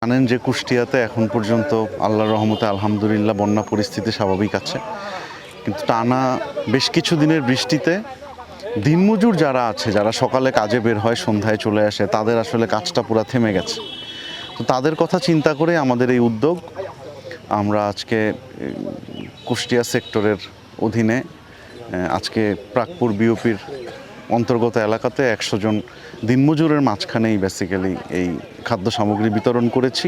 জানেন যে কুষ্টিয়াতে এখন পর্যন্ত আল্লাহর রহমতে আলহামদুলিল্লাহ বন্যা পরিস্থিতি স্বাভাবিক আছে, কিন্তু টানা বেশ কিছু দিনের বৃষ্টিতে দিনমজুর যারা আছে, যারা সকালে কাজে বের হয় সন্ধ্যায় চলে আসে, তাদের আসলে কাজটা পুরো থেমে গেছে। তো তাদের কথা চিন্তা করে আমাদের এই উদ্যোগ। আমরা আজকে কুষ্টিয়া সেক্টরের অধীনে আজকে প্রাকপুর বিওপির অন্তর্গত এলাকাতে 100 জন দিনমজুরের মাঝখানেই বেসিক্যালি এই খাদ্য সামগ্রী বিতরণ করেছি।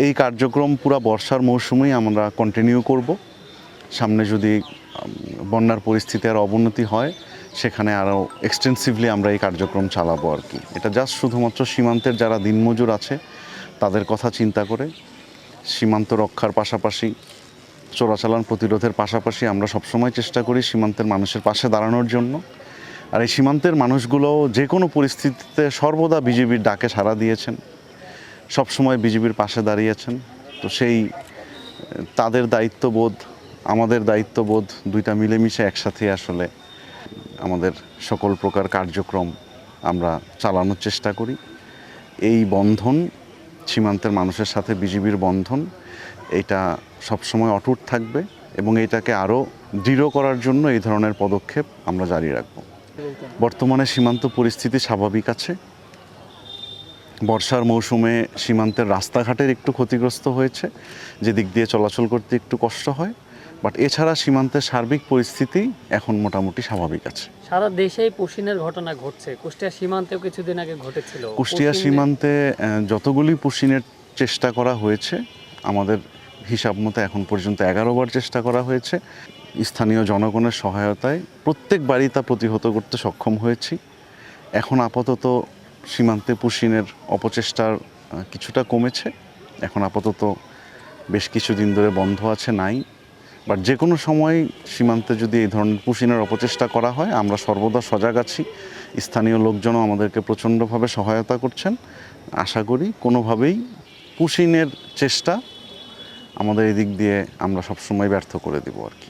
এই কার্যক্রম পুরো বর্ষার মৌসুমেই আমরা কন্টিনিউ করব। সামনে যদি বন্যার পরিস্থিতি আর অবনতি হয়, সেখানে আরও এক্সটেন্সিভলি আমরা এই কার্যক্রম চালাবো আর কি। এটা জাস্ট শুধুমাত্র সীমান্তের যারা দিনমজুর আছে তাদের কথা চিন্তা করে, সীমান্ত রক্ষার পাশাপাশি, চোরাচালান প্রতিরোধের পাশাপাশি আমরা সবসময় চেষ্টা করি সীমান্তের মানুষের পাশে দাঁড়ানোর জন্য। আর এই সীমান্তের মানুষগুলো যে কোনো পরিস্থিতিতে সর্বদা বিজিবির ডাকে সাড়া দিয়েছেন, সবসময় বিজিবির পাশে দাঁড়িয়েছেন। তো সেই তাদের দায়িত্ববোধ, আমাদের দায়িত্ববোধ, দুইটা মিলেমিশে একসাথে আসলে আমাদের সকল প্রকার কার্যক্রম আমরা চালানোর চেষ্টা করি। এই বন্ধন, সীমান্তের মানুষের সাথে বিজিবির বন্ধন, এইটা সবসময় অটুট থাকবে এবং এটাকে আরও দৃঢ় করার জন্য এই ধরনের পদক্ষেপ আমরা জারি রাখব। বর্তমানে সীমান্ত পরিস্থিতি স্বাভাবিক আছে। বর্ষার মৌসুমে সীমান্তের রাস্তাঘাটের একটু ক্ষতিগ্রস্ত হয়েছে, যে দিক দিয়ে চলাচল করতে একটু কষ্ট হয়, বাট এছাড়া সীমান্তের সার্বিক পরিস্থিতি এখন মোটামুটি স্বাভাবিক আছে। সারা দেশেই পুশিনের ঘটনা ঘটছে, কুষ্টিয়া সীমান্তেও কিছুদিন আগে ঘটেছিল। কুষ্টিয়া সীমান্তে যতগুলি পুশিনের চেষ্টা করা হয়েছে, আমাদের হিসাব মতো এখন পর্যন্ত 11 বার চেষ্টা করা হয়েছে। স্থানীয় জনগণের সহায়তায় প্রত্যেক বাড়ি তা প্রতিহত করতে সক্ষম হয়েছি। এখন আপাতত সীমান্তে পুশিনের অপচেষ্টার কিছুটা কমেছে। এখন আপাতত বেশ কিছুদিন ধরে বন্ধ আছে, নাই। বাট যে কোনো সময় সীমান্তে যদি এই ধরনের পুশিনের অপচেষ্টা করা হয়, আমরা সর্বদা সজাগ আছি। স্থানীয় লোকজনও আমাদেরকে প্রচণ্ডভাবে সহায়তা করছেন। আশা করি কোনোভাবেই পুশিনের চেষ্টা আমাদের এই দিক দিয়ে আমরা সবসময় ব্যর্থ করে দেব আর কি।